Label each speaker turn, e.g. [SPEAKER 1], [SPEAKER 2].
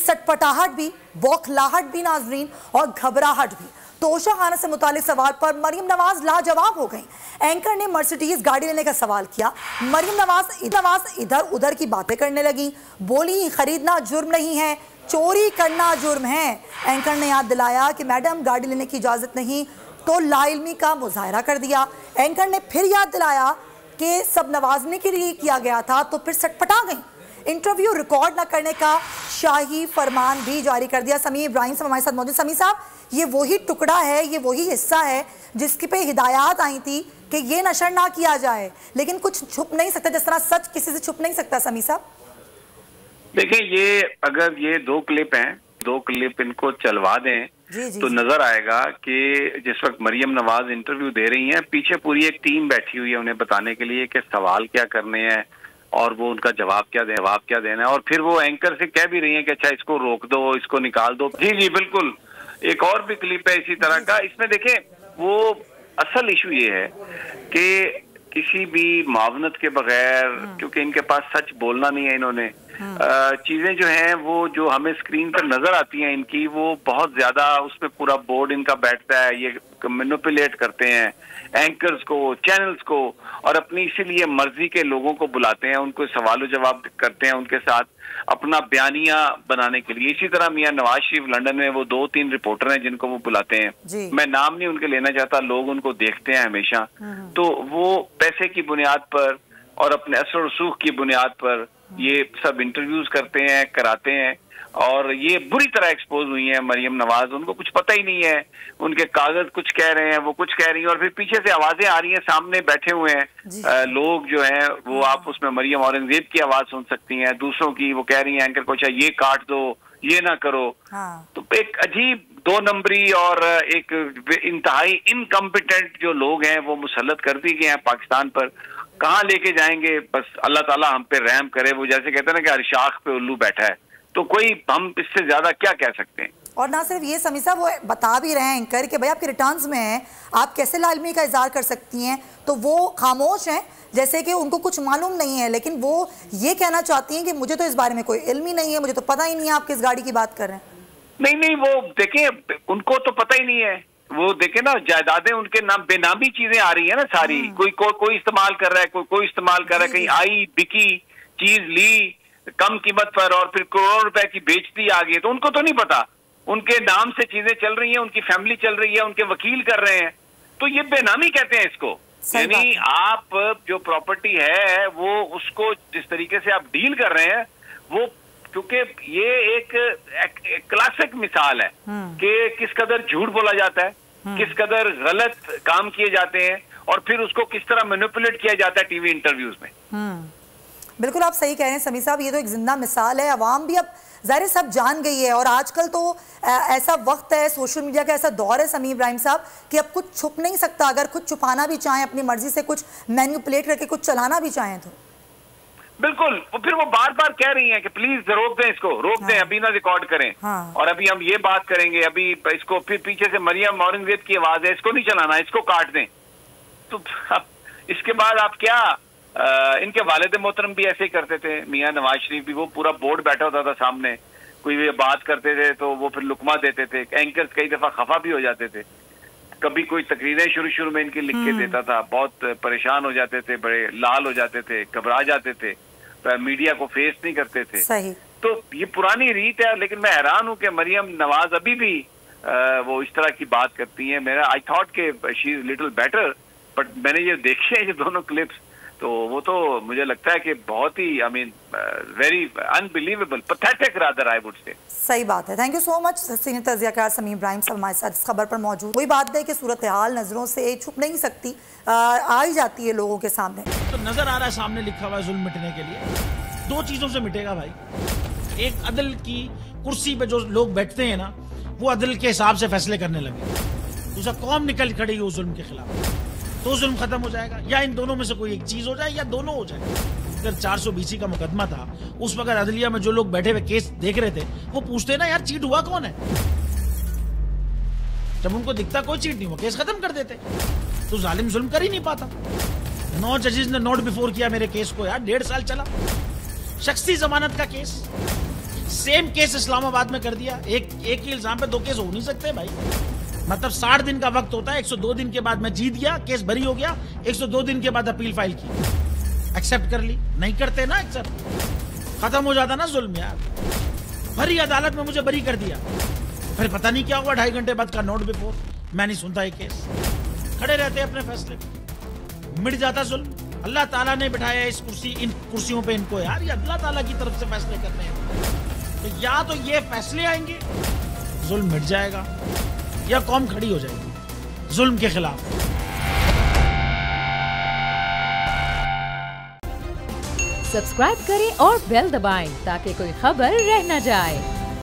[SPEAKER 1] सटपटाहट भी, बौखलाहट भी नाजरीन, और घबराहट भी। तोशा खाना से मुतालिक सवाल पर मरियम नवाज लाजवाब हो गई। एंकर ने मर्सिडीज गाड़ी लेने का सवाल किया, मरियम नवाज इधर उधर की बातें करने लगी। बोली खरीदना जुर्म नहीं है, चोरी करना जुर्म है। एंकर ने याद दिलाया कि मैडम गाड़ी लेने की इजाज़त नहीं, तो लाइल्मी का मुजाहरा कर दिया। एंकर ने फिर याद दिलाया कि सब नवाजने के लिए किया गया था, तो फिर सटपटा गई। इंटरव्यू रिकॉर्ड न करने का शाही फरमान भी जारी कर दिया। समी इब्राहिम साहब हमारे साथ मौजूद। समी साहब, ये वही टुकड़ा है, ये वही हिस्सा है जिसके पे हिदायत आई थी कि ये नशर ना किया जाए, लेकिन कुछ छुप नहीं सकता, जिस तरह सच किसी से छुप नहीं सकता। समी साहब
[SPEAKER 2] देखिए, ये अगर ये 2 क्लिप हैं, 2 क्लिप इनको चलवा दें तो नजर आएगा कि जिस वक्त मरियम नवाज इंटरव्यू दे रही हैं, पीछे पूरी एक टीम बैठी हुई है उन्हें बताने के लिए कि सवाल क्या करने हैं और वो उनका जवाब क्या देना है। और फिर वो एंकर से कह भी रही हैं कि अच्छा इसको रोक दो, इसको निकाल दो। जी बिल्कुल। एक और भी क्लिप है इसी तरह का। इसमें देखें, वो असल इशू ये है कि किसी भी मावनत के बगैर, क्योंकि इनके पास सच बोलना नहीं है, इन्होंने चीजें जो हैं वो जो हमें स्क्रीन पर नजर आती हैं इनकी, वो बहुत ज्यादा उसमें पूरा बोर्ड इनका बैठता है। ये मैनिपुलेट करते हैं एंकर्स को, चैनल्स को, और अपनी इसीलिए मर्जी के लोगों को बुलाते हैं, उनको सवाल जवाब करते हैं उनके साथ अपना बयानिया बनाने के लिए। इसी तरह मियां नवाज शरीफ लंदन में वो 2-3 रिपोर्टर हैं जिनको वो बुलाते हैं। मैं नाम नहीं उनके लेना चाहता, लोग उनको देखते हैं हमेशा, तो वो पैसे की बुनियाद पर और अपने असर रसूख की बुनियाद पर ये सब इंटरव्यूज करते हैं, कराते हैं। और ये बुरी तरह एक्सपोज हुई है मरियम नवाज। उनको कुछ पता ही नहीं है, उनके कागज कुछ कह रहे हैं, वो कुछ कह रही हैं, और फिर पीछे से आवाजें आ रही हैं, सामने बैठे हुए हैं लोग जो हैं वो, आप उसमें मरियम औरंगजेब की आवाज सुन सकती हैं, दूसरों की। वो कह रही हैं एंकर को अच्छा ये काट दो, ये ना करो। तो एक अजीब 2 नंबरी और एक इंतहाई इनकम्पिटेंट जो लोग हैं वो मुसल्लत कर दिए गए हैं पाकिस्तान पर। कहाँ लेके जाएंगे, बस अल्लाह ताला हम पे रहम करे। वो जैसे कहते हैं ना कि हर शाख पे उल्लू बैठा है, तो कोई हम इससे ज्यादा क्या कह सकते हैं।
[SPEAKER 1] और ना सिर्फ ये समी साहब, वो बता भी रहे हैं एंकर कि भाई आपके रिटर्न्स में है, आप कैसे लाइल्मी का इजहार कर सकती हैं, तो वो खामोश हैं जैसे कि उनको कुछ मालूम नहीं है। लेकिन वो ये कहना चाहती हैं कि मुझे तो इस बारे में कोई इल्म ही नहीं है, मुझे तो पता ही नहीं है आप किस गाड़ी की बात कर रहे हैं।
[SPEAKER 2] नहीं, वो देखें, उनको तो पता ही नहीं है। वो देखे ना, जायदादें उनके नाम, बेनामी चीजें आ रही है ना सारी। कोई इस्तेमाल कर रहा है, कोई इस्तेमाल कर रहा है, कहीं आई बिकी चीज ली कम कीमत पर और फिर करोड़ों रुपए की बेचती आगे, तो उनको तो नहीं पता। उनके नाम से चीजें चल रही हैं, उनकी फैमिली चल रही है, उनके वकील कर रहे हैं, तो ये बेनामी कहते हैं इसको। यानी आप जो प्रॉपर्टी है वो उसको जिस तरीके से आप डील कर रहे हैं, वो क्योंकि ये एक क्लासिक मिसाल है कि किस कदर झूठ बोला जाता है, किस कदर गलत काम किए जाते हैं, और फिर उसको किस तरह मैनिपुलेट किया जाता है टीवी इंटरव्यूज में।
[SPEAKER 1] बिल्कुल आप सही कह रहे हैं समी साहब, ये तो एक जिंदा मिसाल है। अवाम भी अब ज़ाहिर सब जान गई है, और आजकल तो ऐसा वक्त है, सोशल मीडिया का ऐसा दौर है समी इब्राहिम साहब, कि अब कुछ छुप नहीं सकता। अगर कुछ छुपाना भी चाहें, अपनी मर्जी से कुछ मैनिपुलेट करके कुछ चलाना भी चाहें तो
[SPEAKER 2] बिल्कुल। फिर वो बार बार कह रही हैं कि प्लीज रोक दें, इसको रोक दें, अभी ना रिकॉर्ड करें, और अभी हम ये बात करेंगे, अभी इसको। फिर पीछे से मरियम औरंगजेब की आवाज है, इसको नहीं चलाना, इसको काट दें। तो इसके बाद आप क्या, इनके वालिद मोहतरम भी ऐसे ही करते थे, मियां नवाज शरीफ भी, वो पूरा बोर्ड बैठा होता था सामने, कोई भी बात करते थे तो वो फिर लुकमा देते थे। एंकर्स कई दफा खफा भी हो जाते थे, कभी कोई तकरीरें शुरू में इनकी लिख के देता था, बहुत परेशान हो जाते थे, बड़े लाल हो जाते थे, घबरा जाते थे, तो मीडिया को फेस नहीं करते थे।
[SPEAKER 1] सही।
[SPEAKER 2] तो ये पुरानी रीत है। लेकिन मैं हैरान हूँ कि मरियम नवाज अभी भी वो इस तरह की बात करती है। मेरा आई थॉट के she is little better, but मैंने ये देखे हैं ये दोनों क्लिप्स, तो वो तो मुझे लगता है कि बहुत ही very unbelievable, pathetic rather I would say.
[SPEAKER 1] सही बात है। Thank you so much senior तज़कियाकार समी इब्राहिम साहब हमारे साथ इस खबर पर मौजूद। वही बात है कि सूरत हाल नजरों से छुप नहीं सकती, आ ही जाती है लोगों के सामने।
[SPEAKER 3] तो नजर आ रहा है सामने लिखा हुआ है जुल्म मिटने के लिए 2 चीजों से मिटेगा भाई। एक, अदल की कुर्सी पे जो लोग बैठते हैं ना, वो अदल के हिसाब से फैसले करने लगे। दूसरा, कौम निकल खड़ी हो जुल्म के खिलाफ, तो जुल्म खत्म हो जाएगा। या इन दोनों में से कोई एक चीज हो जाए, या दोनों हो जाए। अगर 420 का मुकदमा था, उस वक्त अदलिया में जो लोग बैठे हुए केस देख रहे थे, वो पूछते ना यार चीट हुआ कौन है। जब उनको दिखता कोई चीट नहीं हुआ, केस खत्म कर देते। तो जालिम जुल्म कर ही नहीं पाता। 9 जजेस ने नोट बिफोर किया मेरे केस को यार, 1.5 साल चला। शख्सी जमानत का केस, सेम केस इस्लामाबाद में कर दिया। एक ही इल्जाम पे 2 केस हो नहीं सकते भाई। मतलब 60 दिन का वक्त होता है, 102 दिन के बाद मैं जीत गया, केस बरी हो गया, 102 दिन के बाद अपील फाइल की, एक्सेप्ट कर ली। नहीं करते ना एक्सेप्ट, खत्म हो जाता ना जुल्म यार। भरी अदालत में मुझे बरी कर दिया, फिर पता नहीं क्या हुआ 2.5 घंटे बाद का नोट बिफोर, मैं नहीं सुनता ये केस। खड़े रहते अपने फैसले पे, मिट जाता जुल्म। अल्लाह ताला ने बिठाया इस कुर्सी, इन कुर्सियों पे इनको यार, ये अल्लाह ताला की तरफ से फैसले करने हैं। तो या तो ये फैसले आएंगे, जुल्म मिट जाएगा, या कौम खड़ी हो जाएगी जुल्म के खिलाफ।
[SPEAKER 4] सब्सक्राइब करें और बेल दबाएं ताकि कोई खबर रह न जाए।